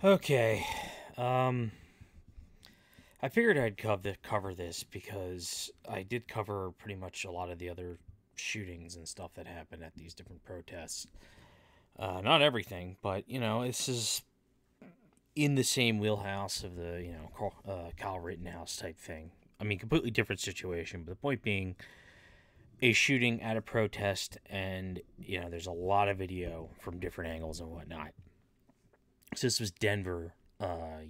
Okay. Um, I figured I'd cover this because I did cover pretty much a lot of the other shootings and stuff that happened at these different protests. Not everything, but this is in the same wheelhouse of the Kyle Rittenhouse type thing. I mean, completely different situation, but the point being, a shooting at a protest, and there's a lot of video from different angles and whatnot. So this was Denver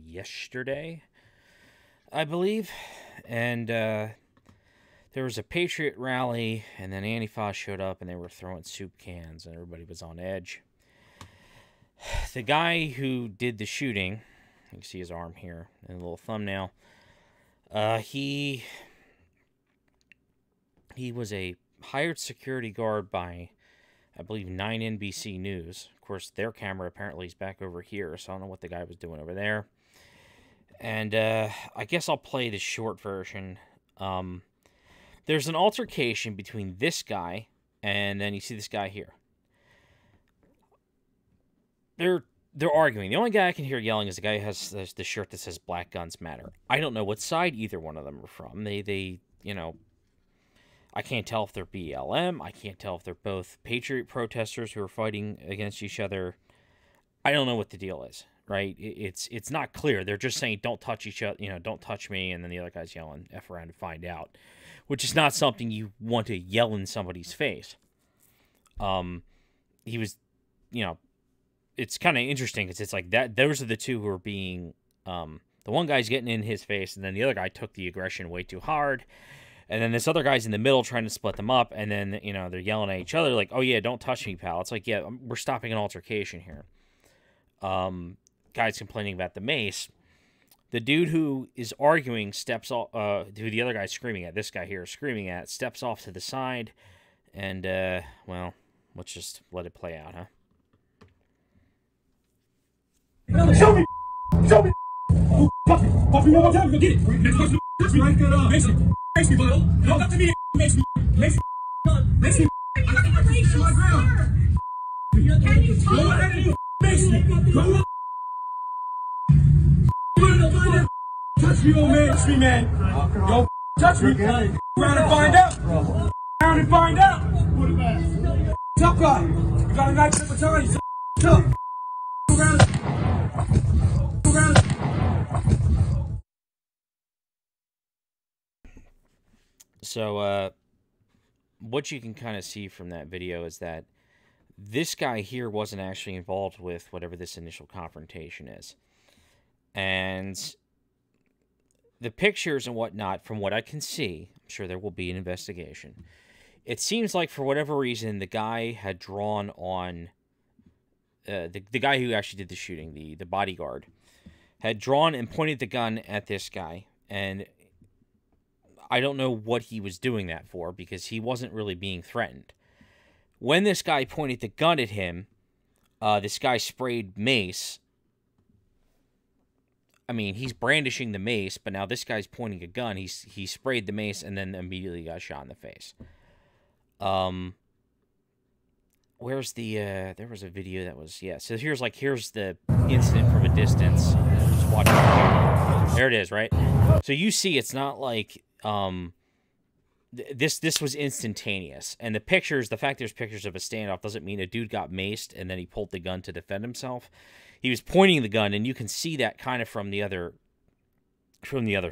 yesterday, I believe, and there was a Patriot rally, and then Antifa showed up, and they were throwing soup cans, and everybody was on edge. The guy who did the shooting, you can see his arm here in a little thumbnail. He was a hired security guard by, I believe, 9NBC News. Of course, their camera apparently is back over here, so I don't know what the guy was doing over there. And I guess I'll play the short version. There's an altercation between this guy, and then you see this guy here. They're arguing. The only guy I can hear yelling is the guy who has the shirt that says "Black Guns Matter." I don't know what side either one of them are from. They I can't tell if they're BLM. I can't tell if they're both Patriot protesters who are fighting against each other. I don't know what the deal is, right? It's not clear. They're just saying, don't touch each other, don't touch me, and then the other guy's yelling, F around and find out, which is not something you want to yell in somebody's face. He was, it's kind of interesting because it's like that. Those are the two who are being, the one guy's getting in his face, and then the other guy took the aggression way too hard. And then this other guy's in the middle trying to split them up, and then, they're yelling at each other like, oh, yeah, don't touch me, pal. It's like, yeah, we're stopping an altercation here. Guy's complaining about the mace. The dude who is arguing steps off, who the other guy's screaming at, this guy here is screaming at, steps off to the side, and, well, let's just let it play out, huh? Show me! Show me! Fuck me! Fuck me one more time, go get it! Next person, touch me! Break it up! Makes me bottle! Don't talk to me! Makes me! Makes me! Makes me! I got the racial my ground! Can you talk? Go ahead and you makes me! Go up! Touch me, old man! Touch me, man! Don't touch me! Round and find out! Round and find out! What about? Tough guy! You got a nice couple times, tough! So, what you can kind of see from that video is that this guy here wasn't actually involved with whatever this initial confrontation is. And the pictures and whatnot, from what I can see, I'm sure there will be an investigation. It seems like for whatever reason, the guy had drawn on, the guy who actually did the shooting, the bodyguard, had drawn and pointed the gun at this guy. And I don't know what he was doing that for, because he wasn't really being threatened. When this guy pointed the gun at him, this guy sprayed mace. I mean, he's brandishing the mace, but now this guy's pointing a gun. He sprayed the mace and then immediately got shot in the face. Where's the, there was a video that was, yeah. So here's the incident from a distance. Just watch it. There it is, right? So you see, it's not like, this was instantaneous. And the fact there's pictures of a standoff doesn't mean a dude got maced and then he pulled the gun to defend himself. He was pointing the gun, and you can see that kind of from the other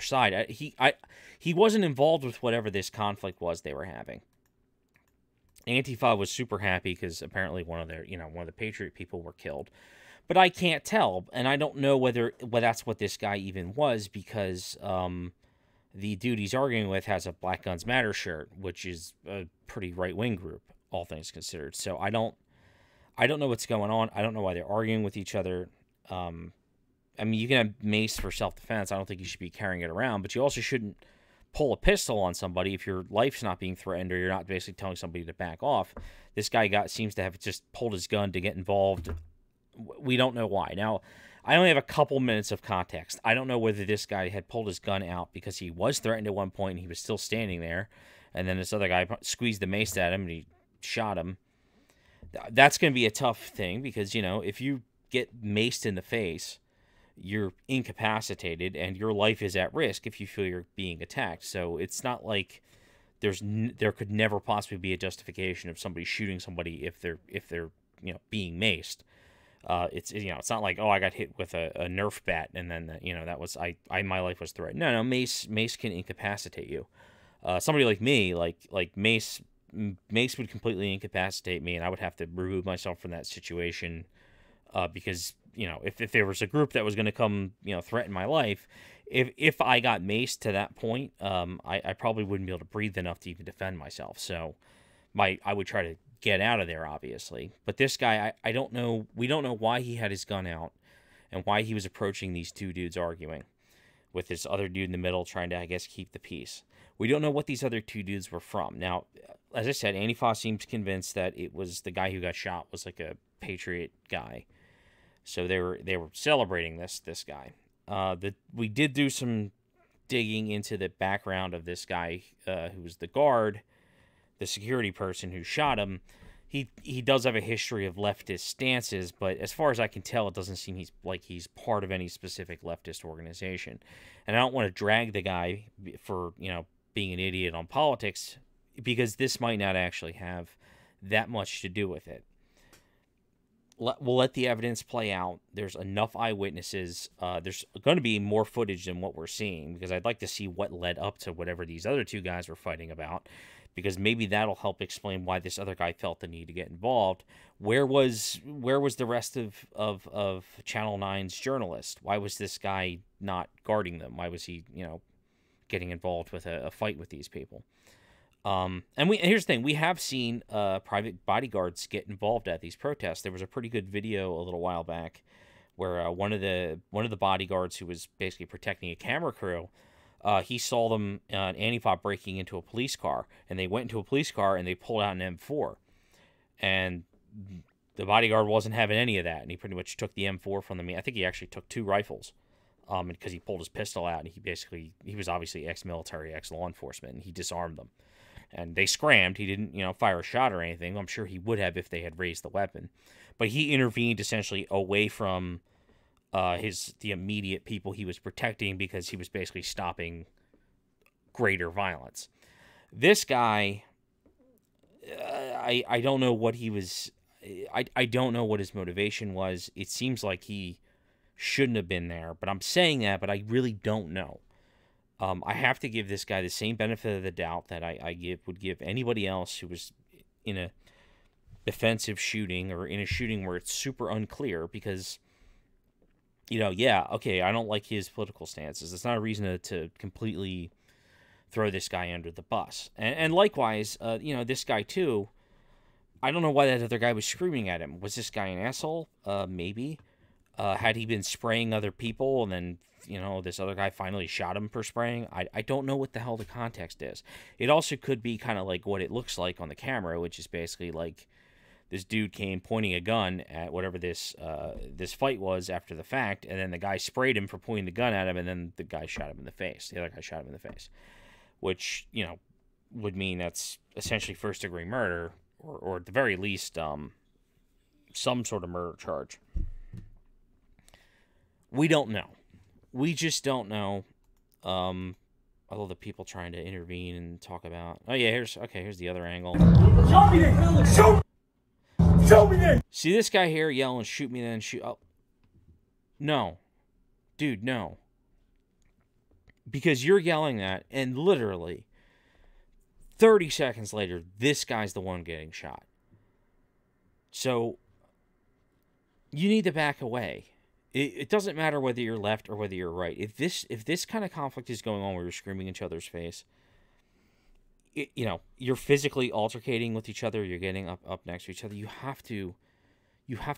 side. He wasn't involved with whatever this conflict was they were having. Antifa was super happy because apparently one of the Patriot people were killed. But I can't tell, and I don't know whether that's what this guy even was, because the dude he's arguing with has a Black Guns Matter shirt, which is a pretty right-wing group, all things considered. So I don't know what's going on. I don't know why they're arguing with each other. I mean, you can have mace for self-defense. I don't think you should be carrying it around, but you also shouldn't pull a pistol on somebody if your life's not being threatened or you're not basically telling somebody to back off. This guy seems to have just pulled his gun to get involved. We don't know why. Now, I only have a couple minutes of context. I don't know whether this guy had pulled his gun out because he was threatened at one point and he was still standing there, and then this other guy squeezed the mace at him and he shot him. That's going to be a tough thing because, if you get maced in the face, you're incapacitated and your life is at risk if you feel you're being attacked. So it's not like there could never possibly be a justification of somebody shooting somebody if they're being maced. It's not like, oh, I got hit with a Nerf bat and then that was my life was threatened. No, mace can incapacitate you. Somebody like me, like mace would completely incapacitate me, and I would have to remove myself from that situation, because if there was a group that was going to come threaten my life, if I got maced to that point, I probably wouldn't be able to breathe enough to even defend myself. So I would try to get out of there, obviously. But this guy, I don't know. We don't know why he had his gun out and why he was approaching these two dudes arguing with this other dude in the middle trying to, I guess, keep the peace. We don't know what these other two dudes were from. Now, as I said, Andy Foss seems convinced that it was the guy who got shot was like a Patriot guy. So they were celebrating this guy. We did do some digging into the background of this guy who was the guard, the security person who shot him. He does have a history of leftist stances, but as far as I can tell, it doesn't seem he's part of any specific leftist organization. And I don't want to drag the guy for being an idiot on politics, because this might not actually have that much to do with it. We'll let the evidence play out. There's enough eyewitnesses. There's going to be more footage than what we're seeing, because I'd like to see what led up to whatever these other two guys were fighting about, because maybe that'll help explain why this other guy felt the need to get involved. Where was the rest of Channel 9's journalist? Why was this guy not guarding them? Why was he, getting involved with a fight with these people? And here's the thing: we have seen private bodyguards get involved at these protests. There was a pretty good video a little while back where one of the bodyguards who was basically protecting a camera crew, he saw them Antifa breaking into a police car, and they went into a police car and they pulled out an M4, and the bodyguard wasn't having any of that, and he pretty much took the M4 from them. I think he actually took 2 rifles, because he pulled his pistol out, and he was obviously ex-military, ex-law enforcement, and he disarmed them. And they scrammed. He didn't, fire a shot or anything. I'm sure he would have if they had raised the weapon. But he intervened essentially away from the immediate people he was protecting, because he was basically stopping greater violence. This guy, I don't know what he was. I don't know what his motivation was. It seems like he shouldn't have been there. But I'm saying that, but I really don't know. I have to give this guy the same benefit of the doubt that I would give anybody else who was in a defensive shooting or in a shooting where it's super unclear, because, I don't like his political stances. It's not a reason to completely throw this guy under the bus. And likewise, this guy too, I don't know why that other guy was screaming at him. Was this guy an asshole? Maybe. Had he been spraying other people and then this other guy finally shot him for spraying? I don't know what the hell the context is. It also could be kind of like what it looks like on the camera, which is basically like this dude came pointing a gun at whatever this fight was after the fact, and then the guy sprayed him for pointing the gun at him, and then the guy shot him in the face. The other guy shot him in the face, which, would mean that's essentially first-degree murder, or at the very least, some sort of murder charge. We don't know. We just don't know. Although the people trying to intervene and talk about... Oh, yeah, here's the other angle. Show me that! Show me that! See this guy here yelling, shoot me then, shoot... Oh. No. Dude, no. Because you're yelling that, and literally 30 seconds later, this guy's the one getting shot. So, you need to back away. It doesn't matter whether you're left or whether you're right. If this kind of conflict is going on where you're screaming in each other's face, you're physically altercating with each other, you're getting up next to each other, you have to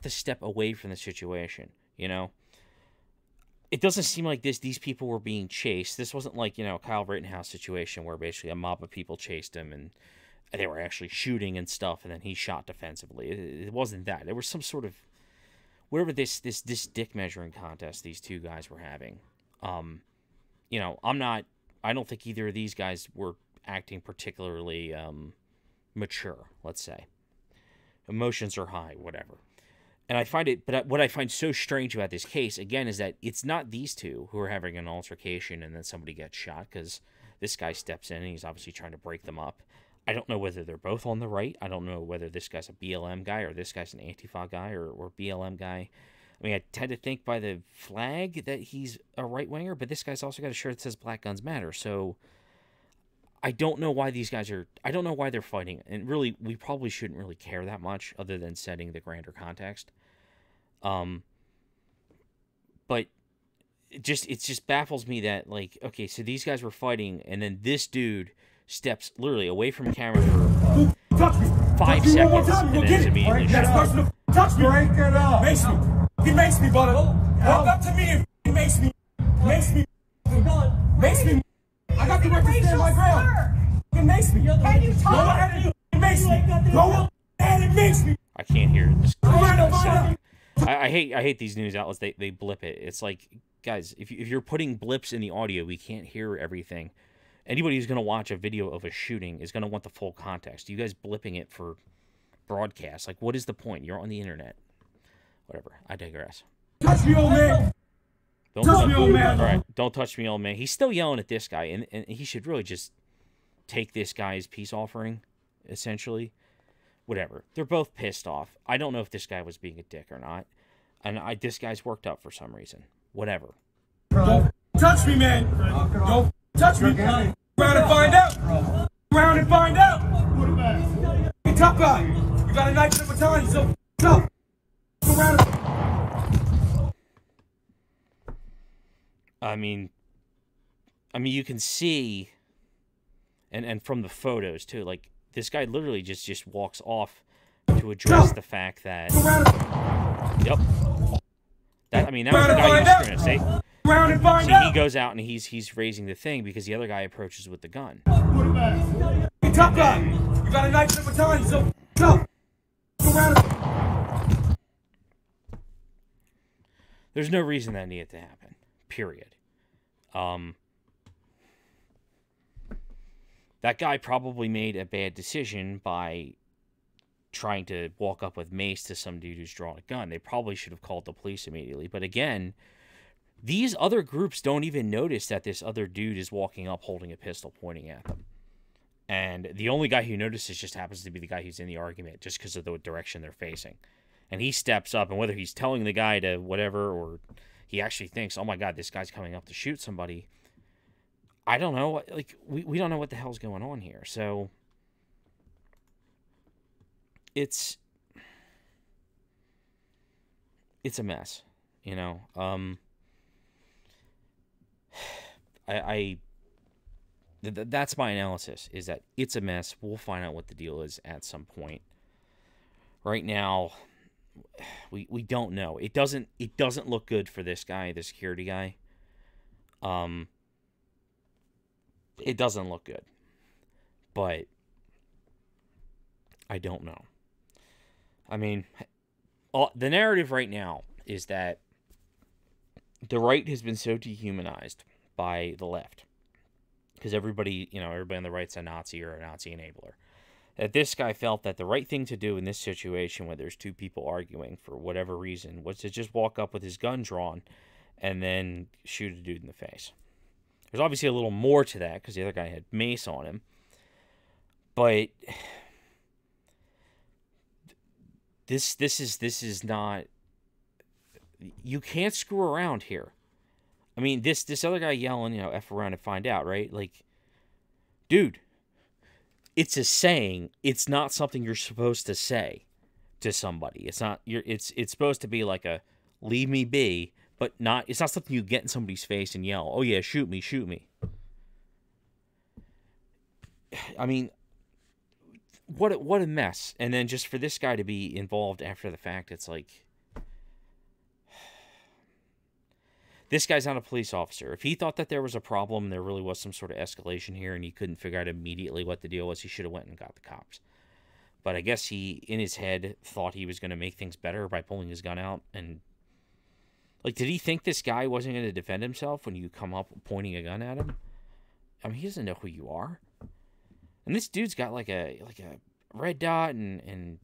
step away from the situation, It doesn't seem like these people were being chased. This wasn't like, Kyle Rittenhouse situation where basically a mob of people chased him and they were actually shooting and stuff, and then he shot defensively. It wasn't that. There was some sort of whatever this dick measuring contest these two guys were having. I don't think either of these guys were acting particularly mature, let's say. Emotions are high, whatever. And I find it, but what I find so strange about this case, again, is that it's not these two who are having an altercation and then somebody gets shot, because this guy steps in and he's obviously trying to break them up. I don't know whether they're both on the right. I don't know whether this guy's a BLM guy or this guy's an Antifa guy or BLM guy. I mean, I tend to think by the flag that he's a right-winger, but this guy's also got a shirt that says Black Guns Matter, so I don't know why these guys are... I don't know why they're fighting. And really, we probably shouldn't really care that much other than setting the grander context. But it just baffles me that, like, okay, so these guys were fighting, and then this dude steps literally away from camera for 5 seconds, and then is immediately shot. Touch me. Break it up. Makes me. He makes me, brother. Walk up to me and he makes me. Makes me. I got the right to stand my ground. It makes me. Can you talk? Go ahead and it makes me. Go up and it makes me. I can't hear this. I hate these news outlets. They blip it. It's like, guys, if you're putting blips in the audio, we can't hear everything. Anybody who's going to watch a video of a shooting is going to want the full context. You guys blipping it for broadcast, like, what is the point? You're on the internet. Whatever. I digress. Touch me, old man. Don't touch me, old man. All right, don't touch me, old man. He's still yelling at this guy, and he should really just take this guy's peace offering, essentially. Whatever. They're both pissed off. I don't know if this guy was being a dick or not, and this guy's worked up for some reason. Whatever. Don't touch me, man. Don't touch me. Round and find out. Round and find out. Hey, tough guy. You got a knife and a baton, so go. Go round. I mean, you can see, and from the photos too, like, this guy literally just walks off to address the fact that, yep, that, I mean, that was the guy he was screaming at. See, he goes out and he's raising the thing because the other guy approaches with the gun. Hey, tough guy, you got a knife and a baton, so go. Go round. There's no reason that needed to happen. Period. That guy probably made a bad decision by trying to walk up with mace to some dude who's drawing a gun. They probably should have called the police immediately. But again, these other groups don't even notice that this other dude is walking up holding a pistol pointing at them. And the only guy who notices just happens to be the guy who's in the argument just because of the direction they're facing. And he steps up, and whether he's telling the guy to whatever or he actually thinks, oh my God, this guy's coming up to shoot somebody, I don't know. Like, we don't know what the hell's going on here. So it's a mess, you know. That's my analysis, is that it's a mess. We'll find out what the deal is at some point. Right now, we don't know. It doesn't look good for this guy, the security guy. It doesn't look good. But I don't know. I mean, the narrative right now is that the right has been so dehumanized by the left, because everybody on the right's a Nazi or a Nazi enabler, that this guy felt that the right thing to do in this situation where there's two people arguing for whatever reason was to just walk up with his gun drawn and then shoot a dude in the face. There's obviously a little more to that because the other guy had mace on him, but this is not. You can't screw around here. I mean, this other guy yelling, F around and find out, right? Like, dude, it's a saying. It's not something you're supposed to say to somebody. It's not. It's supposed to be like a leave me be, but not. It's not something you get in somebody's face and yell, "Oh yeah, shoot me, shoot me." I mean, what a mess. And then just for this guy to be involved after the fact, it's like, this guy's not a police officer. If he thought that there was a problem, there really was some sort of escalation here, and he couldn't figure out immediately what the deal was, he should have went and got the cops. But I guess he, in his head, thought he was going to make things better by pulling his gun out. And, like, did he think this guy wasn't going to defend himself when you come up pointing a gun at him? I mean, he doesn't know who you are. And this dude's got, like a red dot and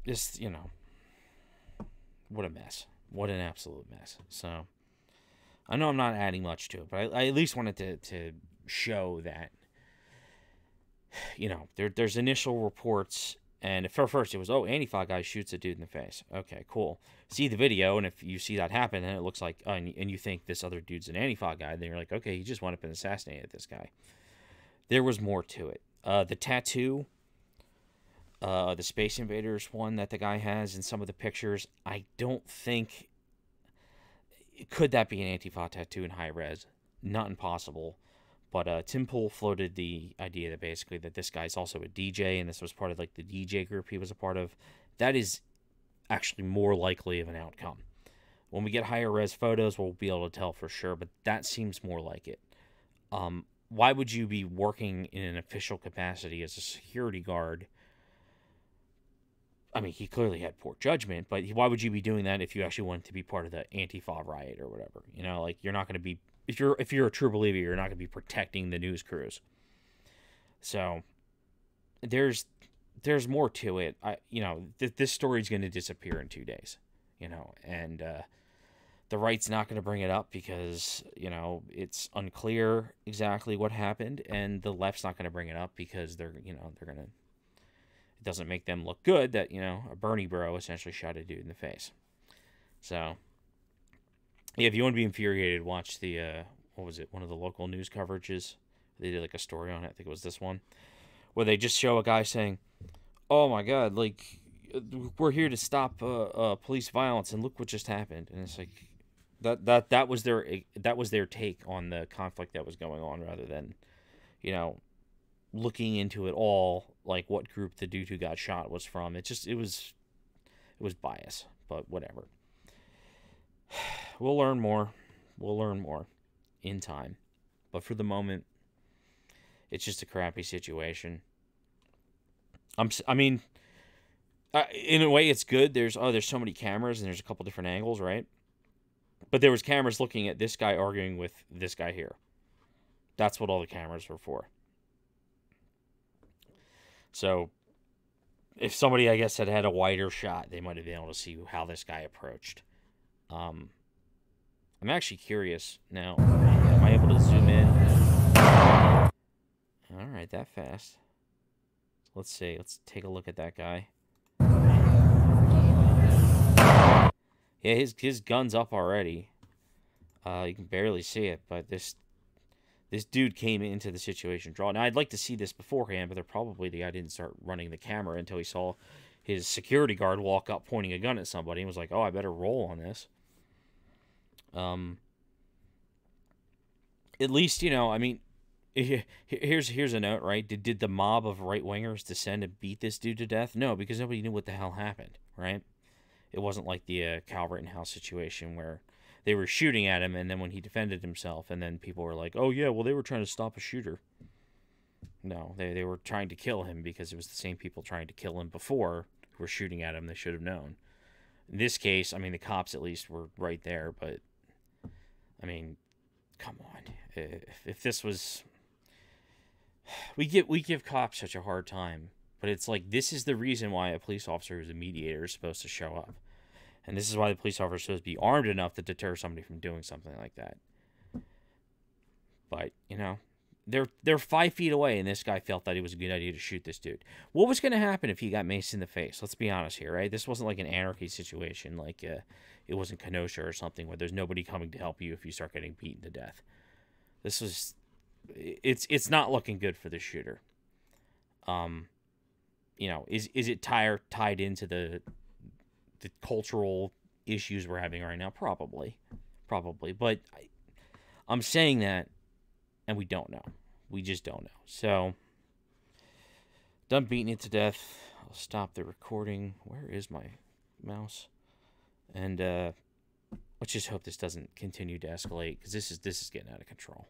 Just, you know, what a mess. What an absolute mess. So, I know I'm not adding much to it, but I at least wanted to show that, you know, there's initial reports, and for first it was, oh, Antifa guy shoots a dude in the face. Okay, cool. See the video, and if you see that happen, and it looks like, and you think this other dude's an Antifa guy, then you're like, okay, he just went up and assassinated this guy. There was more to it. The tattoo, the Space Invaders one that the guy has in some of the pictures, I don't think, could that be an Antifa tattoo in high res? Not impossible. But Tim Pool floated the idea that basically that this guy's also a DJ, and this was part of like the DJ group he was a part of. That is actually more likely of an outcome. When we get higher res photos, we'll be able to tell for sure, but that seems more like it. Why would you be working in an official capacity as a security guard? I mean, he clearly had poor judgment, but why would you be doing that if you actually wanted to be part of the Antifa riot or whatever? You know, like, you're not going to be, if you're a true believer, you're not going to be protecting the news crews. So there's more to it. This story's going to disappear in 2 days, you know, and the right's not going to bring it up because, you know, it's unclear exactly what happened, and the left's not going to bring it up because they're going to, it doesn't make them look good that, you know, a Bernie bro essentially shot a dude in the face. So, yeah, if you want to be infuriated, watch the, what was it, one of the local news coverages. They did like a story on it, I think it was this one, where they just show a guy saying, oh my God, like, we're here to stop police violence, and look what just happened. And it's like, that was their take on the conflict that was going on, rather than, you know, looking into it all, like what group the dude who got shot was from. It was bias, but whatever. We'll learn more in time, but for the moment, it's just a crappy situation. I mean, in a way, it's good. There's so many cameras, and there's a couple different angles, right? But there was cameras looking at this guy arguing with this guy here. That's what all the cameras were for. So, if somebody, I guess, had a wider shot, they might have been able to see how this guy approached. I'm actually curious now. Am I able to zoom in? All right, that fast. Let's see. Let's take a look at that guy. Yeah, his gun's up already. You can barely see it, but this dude came into the situation drawn. Now, I'd like to see this beforehand, but the guy didn't start running the camera until he saw his security guard walk up pointing a gun at somebody and was like, oh, I better roll on this. At least, you know, I mean, here's a note, right? Did the mob of right-wingers descend and beat this dude to death? No, because nobody knew what the hell happened, right? It wasn't like the Kyle Rittenhouse situation where they were shooting at him, and then when he defended himself, and then people were like, oh, yeah, well, they were trying to stop a shooter. No, they were trying to kill him because it was the same people trying to kill him before who were shooting at him. They should have known. In this case, I mean, the cops at least were right there, but, I mean, come on. If this was... We give cops such a hard time, but it's like, this is the reason why a police officer who's a mediator is supposed to show up. And this is why the police officer is supposed to be armed enough to deter somebody from doing something like that. But, you know, they're 5 feet away, and this guy felt that it was a good idea to shoot this dude. What was going to happen if he got maced in the face? Let's be honest here, right? This wasn't like an anarchy situation, like it wasn't Kenosha or something where there's nobody coming to help you if you start getting beaten to death. This was... It's not looking good for the shooter. You know, is it tied into the cultural issues we're having right now? Probably, but I'm saying that, and we don't know. We just don't know. So, done beating it to death. I'll stop the recording. Where is my mouse? And let's just hope this doesn't continue to escalate, because this is getting out of control.